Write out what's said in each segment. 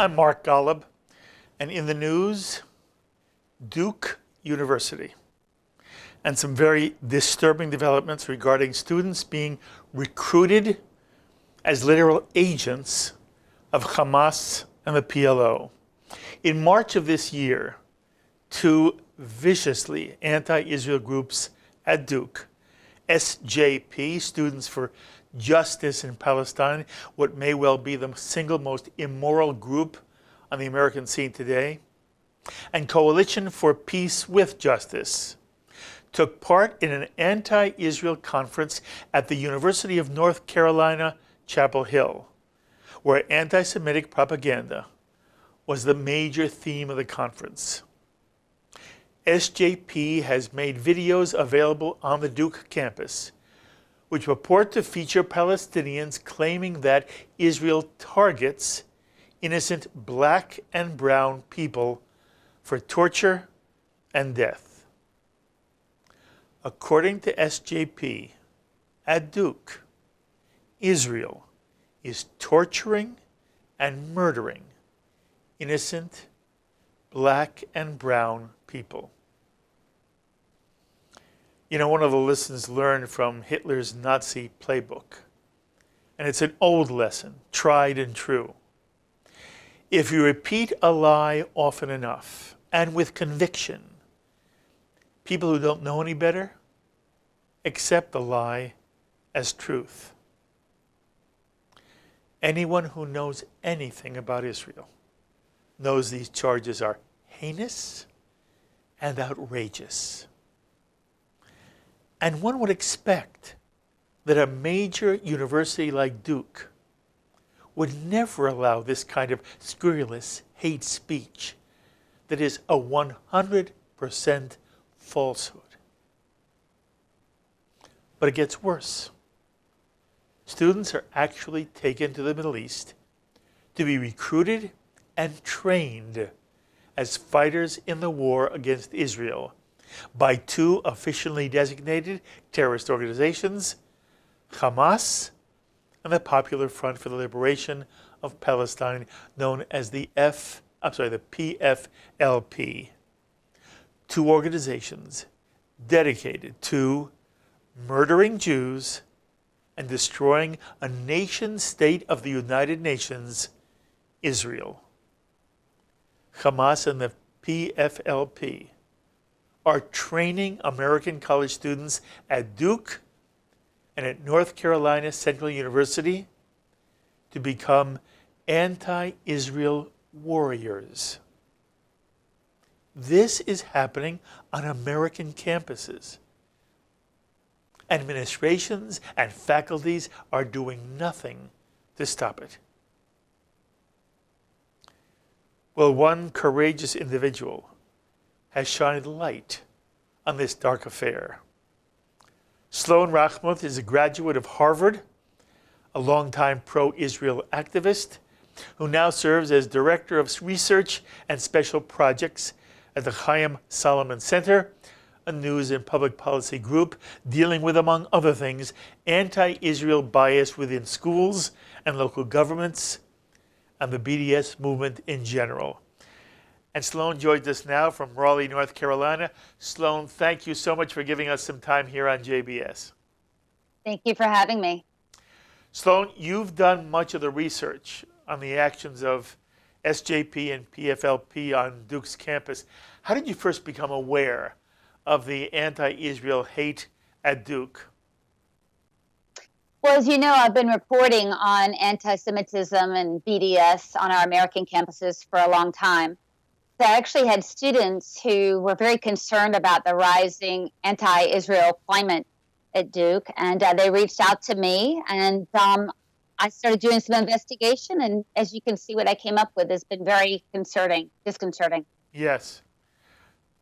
I'm Mark Golub, and in the news, Duke University, and some very disturbing developments regarding students being recruited as literal agents of Hamas and the PLO. In March of this year, two viciously anti-Israel groups at Duke, SJP, Students for Justice in Palestine, what may well be the single most immoral group on the American scene today, and Coalition for Peace with Justice, took part in an anti-Israel conference at the University of North Carolina, Chapel Hill, where anti-Semitic propaganda was the major theme of the conference. SJP has made videos available on the Duke campus, which purport to feature Palestinians claiming that Israel targets innocent black and brown people for torture and death. According to SJP, at Duke, Israel is torturing and murdering innocent black and brown people. You know, one of the lessons learned from Hitler's Nazi playbook, and it's an old lesson, tried and true. If you repeat a lie often enough and with conviction, people who don't know any better accept the lie as truth. Anyone who knows anything about Israel knows these charges are heinous and outrageous. And one would expect that a major university like Duke would never allow this kind of scurrilous hate speech that is a 100% falsehood. But it gets worse. Students are actually taken to the Middle East to be recruited and trained as fighters in the war against Israel by two officially designated terrorist organizations, Hamas and the Popular Front for the Liberation of Palestine, known as the PFLP. Two organizations dedicated to murdering Jews and destroying a nation-state of the United Nations, Israel. Hamas and the PFLP are training American college students at Duke and at North Carolina Central University to become anti-Israel warriors. This is happening on American campuses. Administrations and faculties are doing nothing to stop it. Well, one courageous individual has shined light on this dark affair. Sloan Rachmuth is a graduate of Harvard, a longtime pro-Israel activist, who now serves as Director of Research and Special Projects at the Haym Salomon Center, a news and public policy group dealing with, among other things, anti-Israel bias within schools and local governments, and the BDS movement in general. And Sloan joins us now from Raleigh, North Carolina. Sloan, thank you so much for giving us some time here on JBS. Thank you for having me. Sloan, you've done much of the research on the actions of SJP and PFLP on Duke's campus. How did you first become aware of the anti-Israel hate at Duke? Well, as you know, I've been reporting on anti-Semitism and BDS on our American campuses for a long time. So I actually had students who were very concerned about the rising anti-Israel climate at Duke, and they reached out to me, and I started doing some investigation, and as you can see, what I came up with has been very disconcerting. Yes.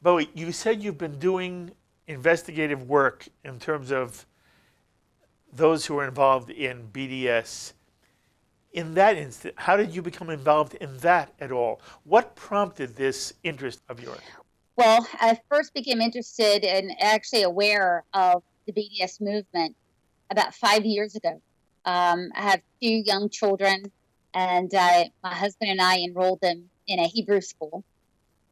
Bowie, you said you've been doing investigative work in terms of those who are involved in BDS. In that instant, how did you become involved in that at all? What prompted this interest of yours? Well, I first became interested and actually aware of the BDS movement about 5 years ago. I have two young children and my husband and I enrolled them in a Hebrew school.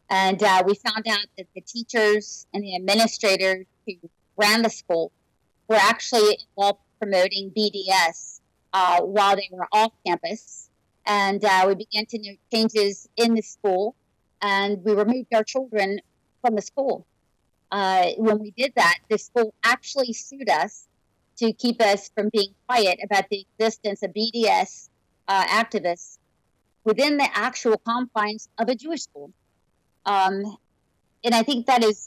And we found out that the teachers and the administrators who ran the school were actually involved promoting BDS while they were off campus. And we began to note changes in the school, and we removed our children from the school. When we did that, the school actually sued us to keep us from being quiet about the existence of BDS activists within the actual confines of a Jewish school. And I think that has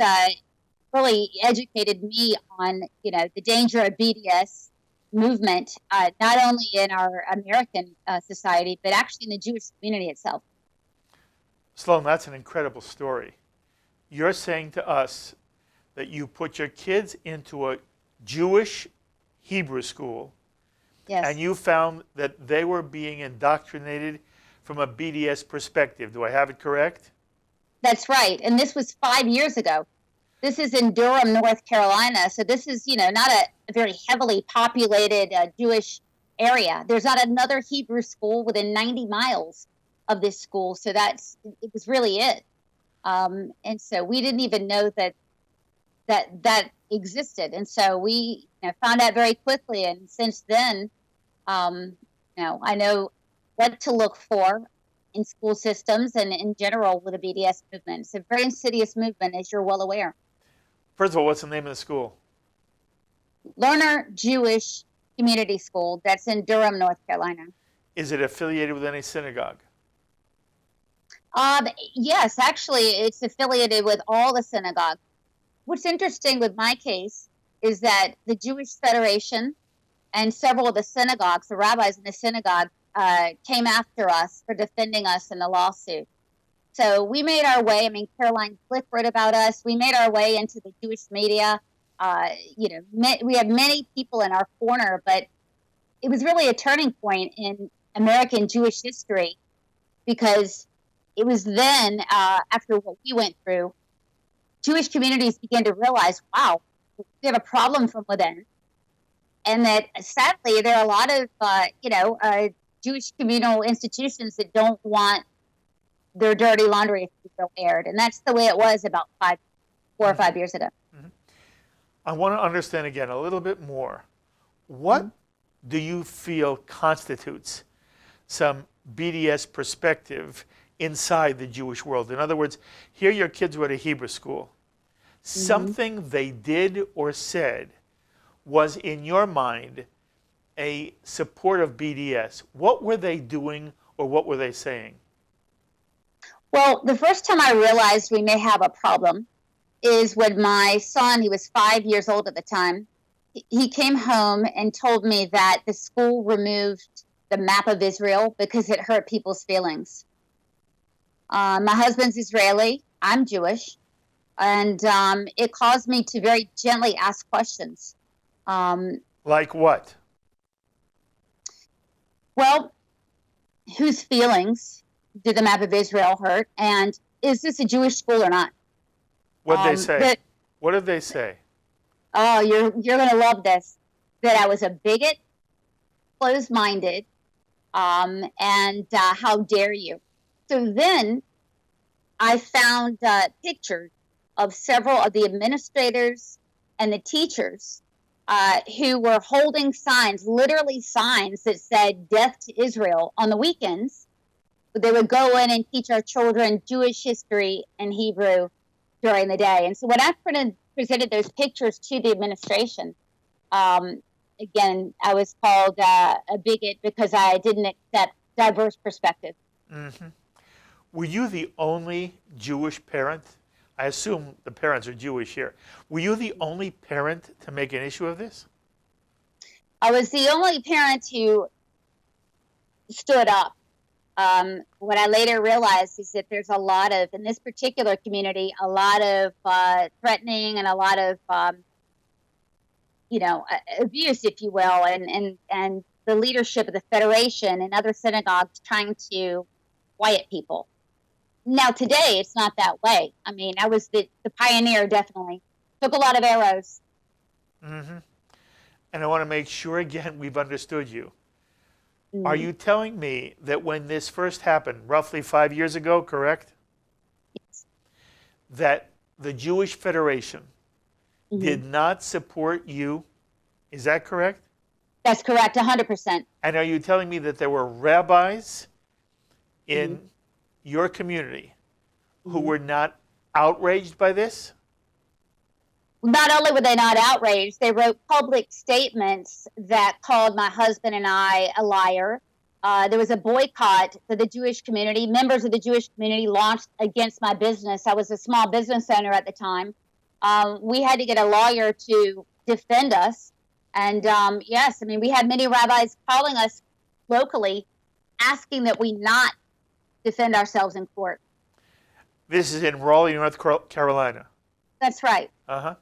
really educated me on, the danger of BDS movement, not only in our American society, but actually in the Jewish community itself. Sloan, that's an incredible story. You're saying to us that you put your kids into a Jewish Hebrew school, yes, and you found that they were being indoctrinated from a BDS perspective. Do I have it correct? That's right. And this was 5 years ago. This is in Durham, North Carolina. So this is, not a very heavily populated Jewish area. There's not another Hebrew school within 90 miles of this school. So it was really it. And so we didn't even know that existed. And so we found out very quickly. And since then, I know what to look for in school systems and in general with the BDS movement. It's a very insidious movement, as you're well aware. First of all, what's the name of the school? Lerner Jewish Community School. That's in Durham, North Carolina. Is it affiliated with any synagogue? Yes, actually, it's affiliated with all the synagogues. What's interesting with my case is that the Jewish Federation and several of the synagogues, the rabbis in the synagogue, came after us for defending us in the lawsuit. So we made our way. Caroline Glick wrote about us. We made our way into the Jewish media. We had many people in our corner, but it was really a turning point in American Jewish history, because it was then, after what we went through, Jewish communities began to realize, wow, we have a problem from within. And that sadly, there are a lot of, Jewish communal institutions that don't want their dirty laundry to be aired. And that's the way it was about 4 or 5 years ago. Mm-hmm. I want to understand again a little bit more. What do you feel constitutes some BDS perspective inside the Jewish world? In other words, here your kids were at a Hebrew school. Something they did or said was, in your mind, a support of BDS. What were they doing or what were they saying? Well, the first time I realized we may have a problem is when my son, he was 5 years old at the time, he came home and told me that the school removed the map of Israel because it hurt people's feelings. My husband's Israeli, I'm Jewish, and it caused me to very gently ask questions. Like what? Well, whose feelings did the map of Israel hurt? And is this a Jewish school or not? What did they say? What did they say? Oh, you're going to love this. That I was a bigot, closed-minded, and how dare you? So then I found pictures of several of the administrators and the teachers who were holding signs, literally signs that said "Death to Israel" on the weekends. They would go in and teach our children Jewish history and Hebrew during the day. And so when I presented those pictures to the administration, again, I was called a bigot because I didn't accept diverse perspectives. Mm-hmm. Were you the only Jewish parent? I assume the parents are Jewish here. Were you the only parent to make an issue of this? I was the only parent who stood up. What I later realized is that there's a lot of, in this particular community, a lot of threatening and a lot of, abuse, if you will, and the leadership of the Federation and other synagogues trying to quiet people. Now, today, it's not that way. I was the pioneer, definitely. Took a lot of arrows. Mm-hmm. And I want to make sure, again, we've understood you. Are you telling me that when this first happened, roughly 5 years ago, correct? Yes. That the Jewish Federation did not support you? Is that correct? That's correct, 100%. And are you telling me that there were rabbis in your community who were not outraged by this? Not only were they not outraged, they wrote public statements that called my husband and I a liar. There was a boycott that the Jewish community, members of the Jewish community, launched against my business. I was a small business owner at the time. We had to get a lawyer to defend us. And yes, I mean, we had many rabbis calling us locally, asking that we not defend ourselves in court. This is in Raleigh, North Carolina. That's right. Uh-huh.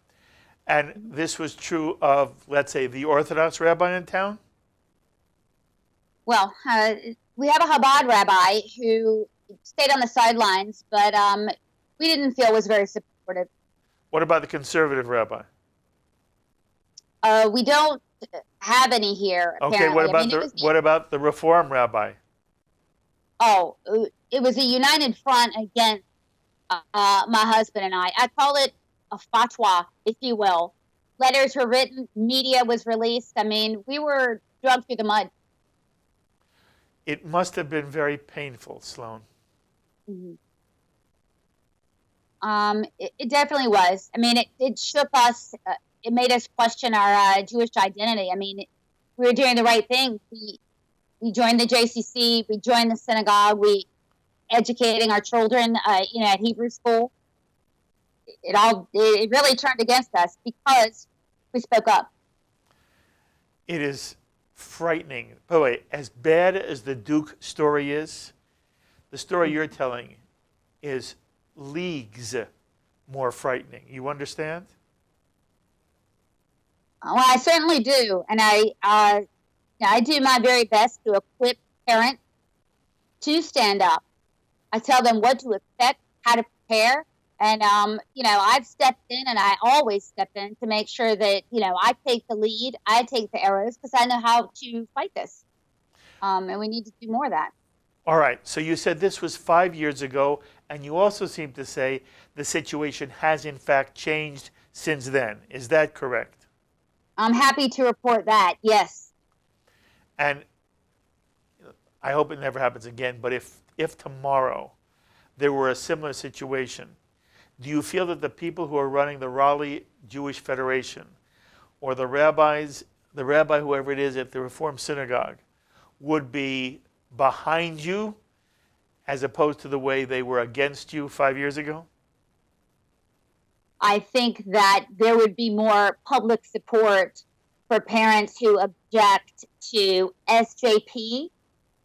And this was true of, let's say, the Orthodox rabbi in town? Well, we have a Chabad rabbi who stayed on the sidelines, but we didn't feel was very supportive. What about the conservative rabbi? We don't have any here, apparently. Okay, what about the Reform rabbi? Oh, it was a united front against my husband and I. I call it a fatwa, if you will. Letters were written, media was released. I mean, we were dragged through the mud. It must have been very painful, Sloan. It definitely was. I mean, it shook us. It made us question our Jewish identity. I mean, we were doing the right thing. We joined the JCC. We joined the synagogue. We educating our children, at Hebrew school. It really turned against us because we spoke up. It is frightening. By the way, as bad as the Duke story is, the story you're telling is leagues more frightening. You understand? Well, I certainly do, and I do my very best to equip parents to stand up. I tell them what to expect, how to prepare, and I've stepped in, and I always step in to make sure that I take the lead, I take the arrows, because I know how to fight this, and we need to do more of that. All right. So you said this was 5 years ago, and you also seem to say the situation has in fact changed since then. Is that correct? I'm happy to report that, yes. And I hope it never happens again, but if tomorrow there were a similar situation, do you feel that the people who are running the Raleigh Jewish Federation or the rabbi, whoever it is at the Reform Synagogue, would be behind you as opposed to the way they were against you 5 years ago? I think that there would be more public support for parents who object to SJP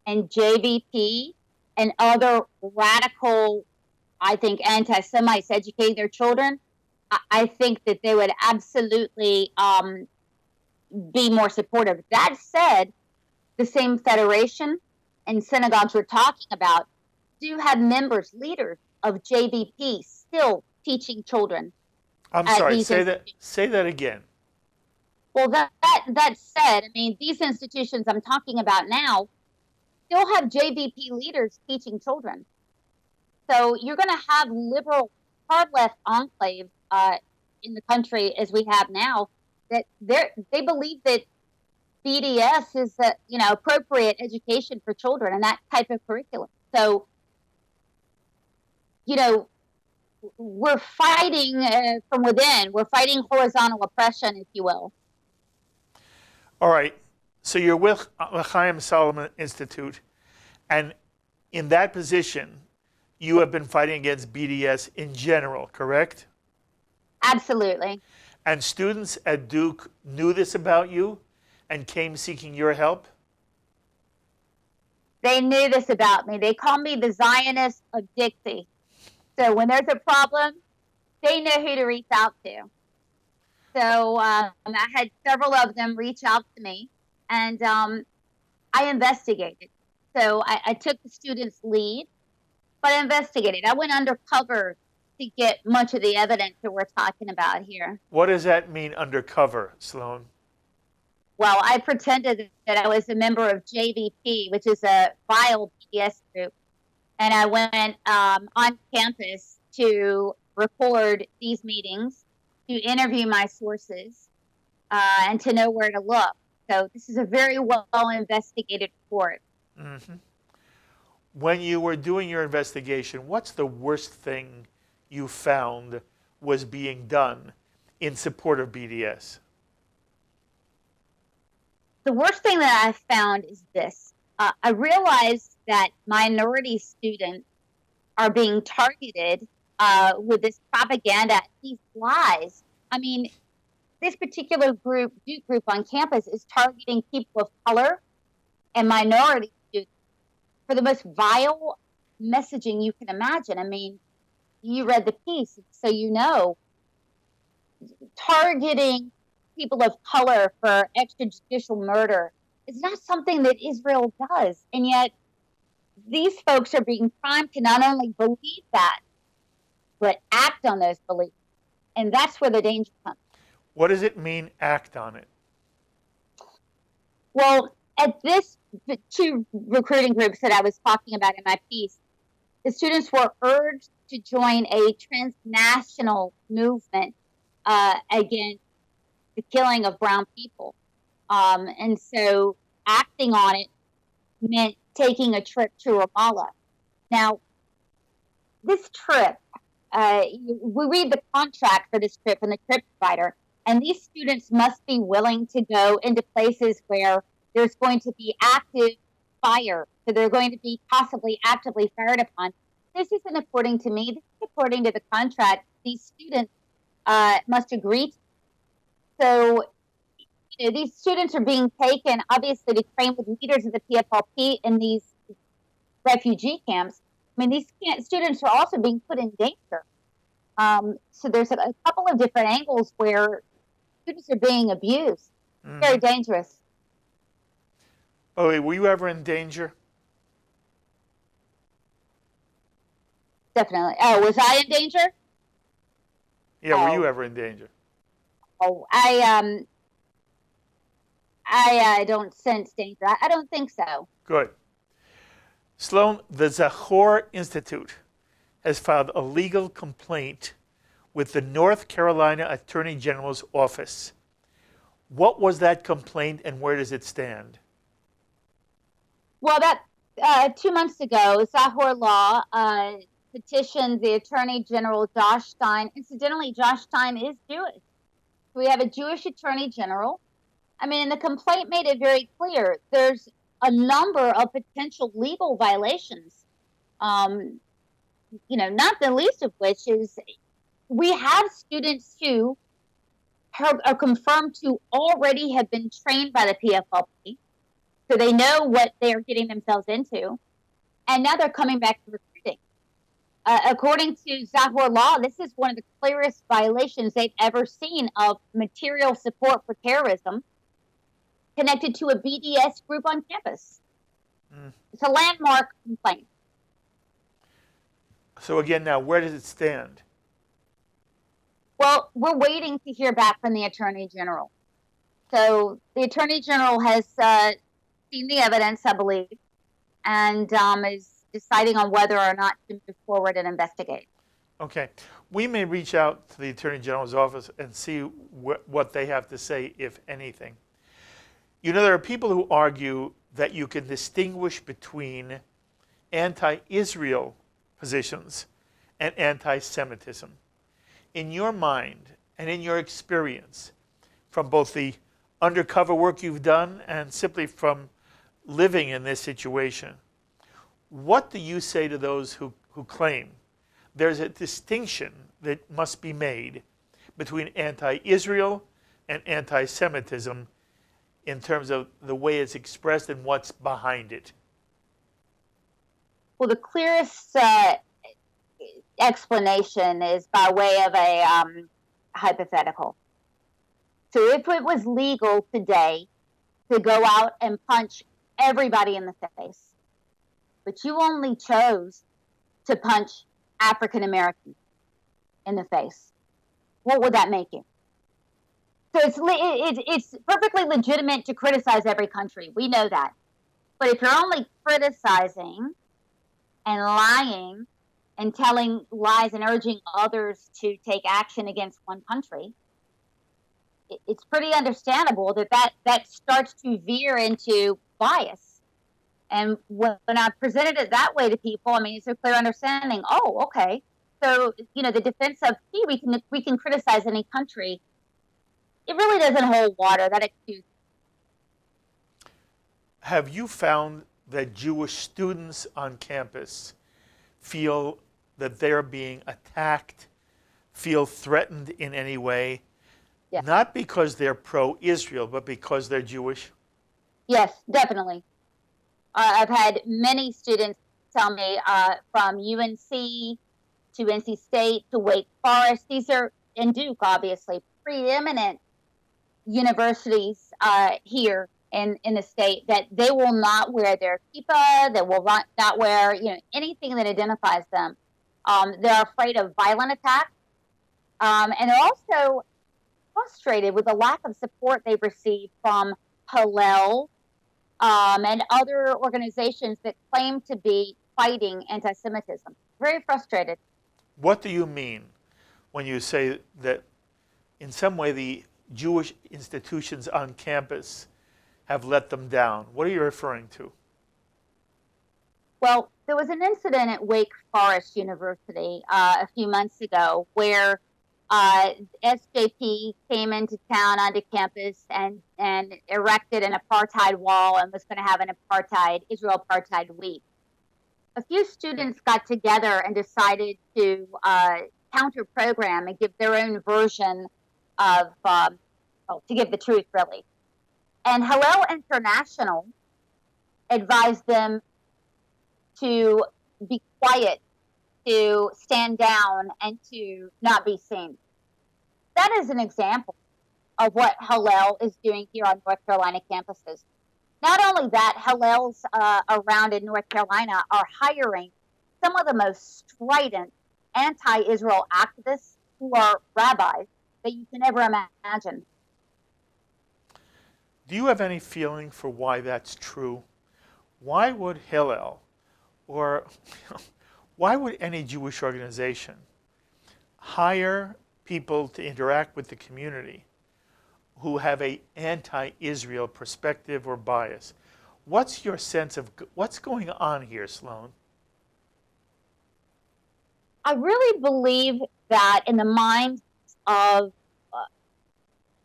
and JVP and other radical, I think, anti-Semites educating their children. I think that they would absolutely be more supportive. That said, the same federation and synagogues we're talking about do have members, leaders of JVP still teaching children. I'm sorry, say that again. Well, that said, I mean, these institutions I'm talking about now still have JVP leaders teaching children. So you're going to have liberal, hard-left enclaves in the country as we have now that they believe that BDS is appropriate education for children and that type of curriculum. So, we're fighting from within. We're fighting horizontal oppression, if you will. All right. So you're with the Haym Salomon Institute, and in that position, you have been fighting against BDS in general, correct? Absolutely. And students at Duke knew this about you and came seeking your help? They knew this about me. They call me the Zionist of Dixie. So when there's a problem, they know who to reach out to. So I had several of them reach out to me, and I investigated. So I took the students' lead, but I investigated. I went undercover to get much of the evidence that we're talking about here. What does that mean, undercover, Sloan? Well, I pretended that I was a member of JVP, which is a vile BDS group, and I went on campus to record these meetings, to interview my sources, and to know where to look. So this is a very well investigated report. Mm-hmm. When you were doing your investigation, what's the worst thing you found was being done in support of BDS? The worst thing that I found is this. I realized that minority students are being targeted with this propaganda, these lies. I mean, this particular group, Duke group on campus, is targeting people of color and minority students for the most vile messaging you can imagine. I mean, you read the piece, so you know, targeting people of color for extrajudicial murder is not something that Israel does. And yet, these folks are being primed to not only believe that, but act on those beliefs. And that's where the danger comes. What does it mean, act on it? Well, at the two recruiting groups that I was talking about in my piece, the students were urged to join a transnational movement against the killing of brown people. And so acting on it meant taking a trip to Ramallah. Now, this trip, we read the contract for this trip and the trip provider, and these students must be willing to go into places where there's going to be active fire, so they're going to be possibly actively fired upon. This isn't according to me. This is according to the contract these students must agree to. So, you know, these students are being taken, obviously, to train with leaders of the PFLP in these refugee camps. I mean, these students are also being put in danger. So there's a couple of different angles where students are being abused. Very dangerous. Oh, were you ever in danger? Definitely. Oh, was I in danger? Yeah, were you ever in danger? Oh, I don't sense danger. I don't think so. Good. Sloan, the Zachor Institute has filed a legal complaint with the North Carolina Attorney General's office. What was that complaint and where does it stand? Well, that 2 months ago, Zachor Law petitioned the Attorney General, Josh Stein. Incidentally, Josh Stein is Jewish. We have a Jewish Attorney General. I mean, the complaint made it very clear. There's a number of potential legal violations. Not the least of which is we have students who are confirmed to already have been trained by the PFLP, so they know what they're getting themselves into, and now they're coming back to recruiting. According to Zachor Law, this is one of the clearest violations they've ever seen of material support for terrorism connected to a BDS group on campus. It's a landmark complaint. So again, now, where does it stand? Well, we're waiting to hear back from the Attorney General. So the Attorney General has seen the evidence, I believe, and is deciding on whether or not to move forward and investigate. Okay. We may reach out to the Attorney General's office and see what they have to say, if anything. You know, there are people who argue that you can distinguish between anti-Israel positions and anti-Semitism. In your mind and in your experience, from both the undercover work you've done and simply from living in this situation, what do you say to those who claim there's a distinction that must be made between anti-Israel and anti-Semitism in terms of the way it's expressed and what's behind it? Well, the clearest explanation is by way of a hypothetical. So if it was legal today to go out and punch everybody in the face, but you only chose to punch African Americans in the face, what would that make you? So it's perfectly legitimate to criticize every country. We know that. But if you're only criticizing and lying and telling lies and urging others to take action against one country, it's pretty understandable that starts to veer into bias. And when I presented it that way to people, I mean, it's a clear understanding. Oh, okay. So, the defense of, hey, we can criticize any country, it really doesn't hold water, that excuse. Have you found that Jewish students on campus feel that they're being attacked, feel threatened in any way, Yes. not because they're pro-Israel, but because they're Jewish? Yes, definitely. I've had many students tell me from UNC to NC State to Wake Forest. These are, and Duke, obviously, preeminent universities here in the state, that they will not wear their kippah, they will not wear anything that identifies them. They're afraid of violent attacks, and they're also frustrated with the lack of support they've received from Hillel and other organizations that claim to be fighting anti-Semitism. Very frustrated. What do you mean when you say that in some way the Jewish institutions on campus have let them down? What are you referring to? Well, there was an incident at Wake Forest University a few months ago where SJP came into town onto campus and erected an apartheid wall and was going to have an Israel apartheid week. A few students got together and decided to counter program and give their own version of, to give the truth, really. And Hillel International advised them to be quiet, to stand down, and to not be seen. That is an example of what Hillel is doing here on North Carolina campuses. Not only that, Hillels around in North Carolina are hiring some of the most strident anti-Israel activists who are rabbis that you can ever imagine. Do you have any feeling for why that's true? Why would Hillel, or why would any Jewish organization hire people to interact with the community who have an anti-Israel perspective or bias? What's your sense of what's going on here, Sloan? I really believe that in the minds of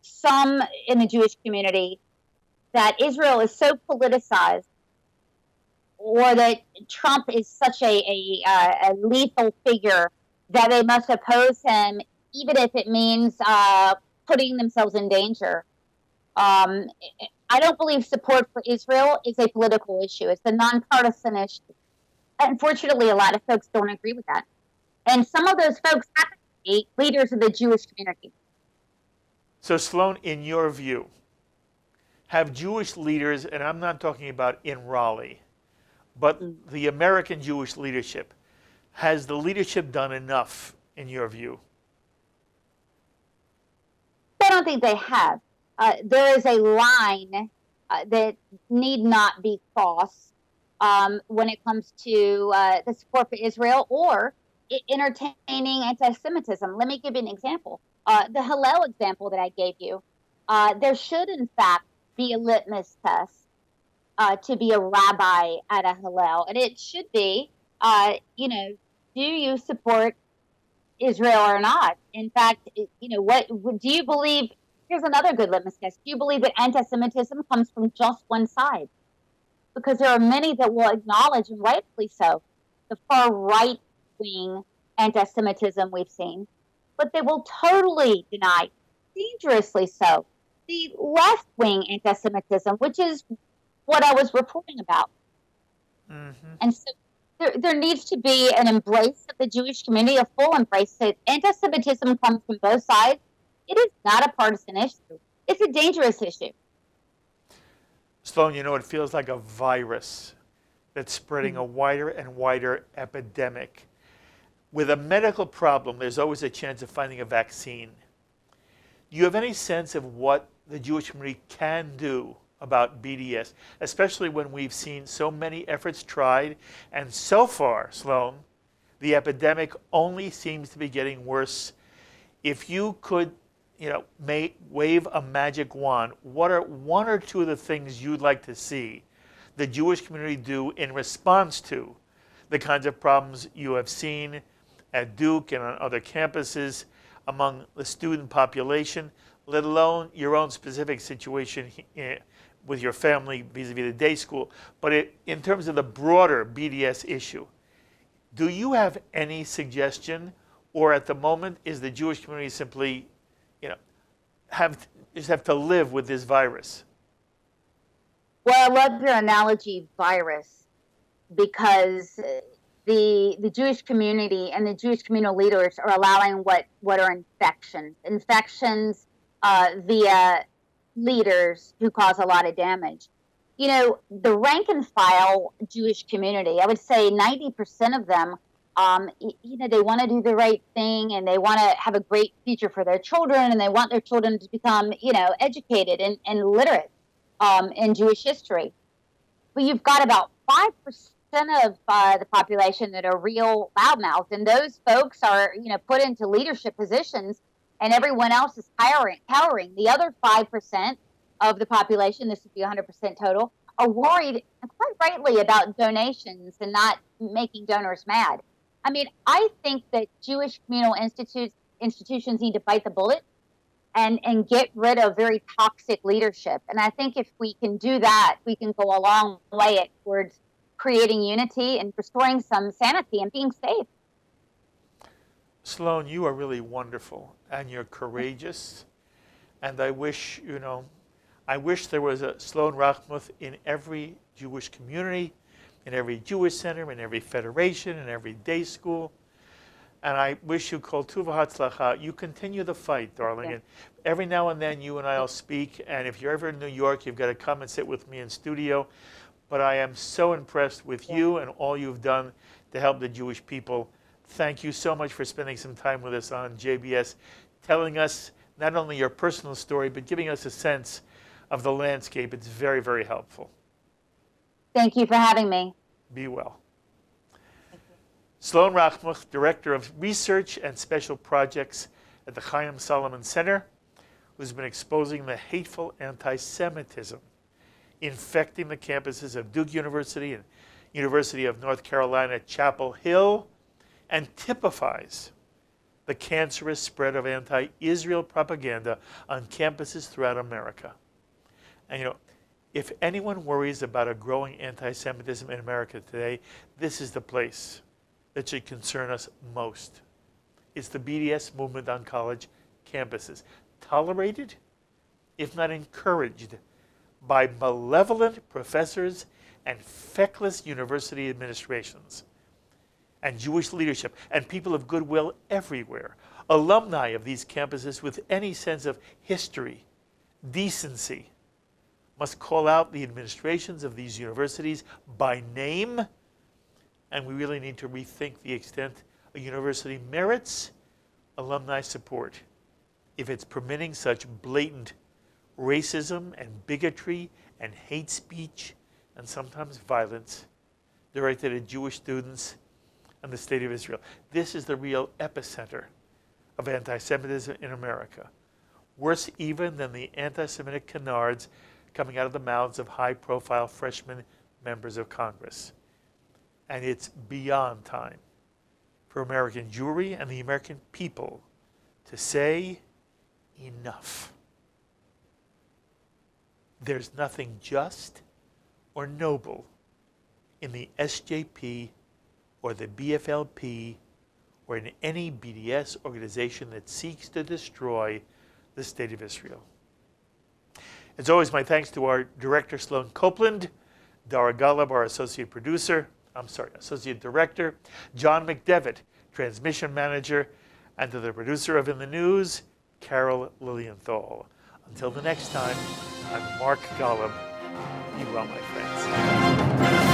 some in the Jewish community, that Israel is so politicized, or that Trump is such a lethal figure, that they must oppose him, even if it means putting themselves in danger. I don't believe support for Israel is a political issue. It's a nonpartisan issue. Unfortunately, a lot of folks don't agree with that. And some of those folks happen to be leaders of the Jewish community. So, Sloan, in your view, have Jewish leaders, and I'm not talking about in Raleigh, but the American Jewish leadership, has the leadership done enough in your view? I don't think they have. There is a line that need not be crossed when it comes to the support for Israel or entertaining anti-Semitism. Let me give you an example. The Hillel example that I gave you, there should in fact be a litmus test to be a rabbi at a Hillel, and it should be, do you support Israel or not? In fact, what do you believe? Here's another good litmus test. Do you believe that anti-Semitism comes from just one side? Because there are many that will acknowledge, and rightfully so, the far right-wing anti-Semitism we've seen, but they will totally deny, dangerously so, the left-wing anti-Semitism, which is what I was reporting about. Mm-hmm. And so there needs to be an embrace of the Jewish community, a full embrace that anti-Semitism comes from both sides. It is not a partisan issue. It's a dangerous issue. Sloan, it feels like a virus that's spreading a wider and wider epidemic. With a medical problem, there's always a chance of finding a vaccine. Do you have any sense of what the Jewish community can do about BDS, especially when we've seen so many efforts tried, and so far, Sloan, the epidemic only seems to be getting worse? If you could, wave a magic wand, what are one or two of the things you'd like to see the Jewish community do in response to the kinds of problems you have seen at Duke and on other campuses among the student population, let alone your own specific situation with your family vis-a-vis the day school, but in terms of the broader BDS issue? Do you have any suggestion, or at the moment is the Jewish community simply, just have to live with this virus? Well, I love your analogy, virus, because the Jewish community and the Jewish communal leaders are allowing what are infections via leaders who cause a lot of damage. The rank and file Jewish community, I would say 90% of them, they want to do the right thing, and they want to have a great future for their children, and they want their children to become, educated and literate in Jewish history. But you've got about 5% of the population that are real loudmouths, and those folks are, put into leadership positions, and everyone else is cowering. The other 5% of the population, this would be 100% total, are worried, and quite rightly, about donations and not making donors mad. I mean, I think that Jewish communal institutions need to bite the bullet and get rid of very toxic leadership. And I think if we can do that, we can go a long way towards creating unity and restoring some sanity and being safe. Sloan, you are really wonderful, and you're courageous. And I wish, there was a Sloan Rachmuth in every Jewish community, in every Jewish center, in every federation, in every day school. And I wish you kol tuv v'hatzlacha. You continue the fight, darling. Yeah. And every now and then you and I will speak. And if you're ever in New York, you've got to come and sit with me in studio. But I am so impressed with you and all you've done to help the Jewish people. Thank you so much for spending some time with us on JBS, telling us not only your personal story, but giving us a sense of the landscape. It's very, very helpful. Thank you for having me. Be well. Sloan Rachmuth, Director of Research and Special Projects at the Haym Salomon Center, who's been exposing the hateful anti-Semitism infecting the campuses of Duke University and University of North Carolina, Chapel Hill, and typifies the cancerous spread of anti-Israel propaganda on campuses throughout America. And if anyone worries about a growing anti-Semitism in America today, this is the place that should concern us most. It's the BDS movement on college campuses, tolerated, if not encouraged, by malevolent professors and feckless university administrations, and Jewish leadership, and people of goodwill everywhere, alumni of these campuses with any sense of history, decency, must call out the administrations of these universities by name, and we really need to rethink the extent a university merits alumni support if it's permitting such blatant racism and bigotry and hate speech and sometimes violence directed at Jewish students and the state of Israel. This is the real epicenter of anti-Semitism in America, worse even than the anti-Semitic canards coming out of the mouths of high-profile freshman members of Congress. And it's beyond time for American Jewry and the American people to say enough. There's nothing just or noble in the SJP or the BFLP or in any BDS organization that seeks to destroy the state of Israel. As always, my thanks to our director, Sloan Copeland, Dara Golub, our associate director, John McDevitt, transmission manager, and to the producer of In the News, Carol Lilienthal. Until the next time, I'm Mark Golub. Be well, my friends.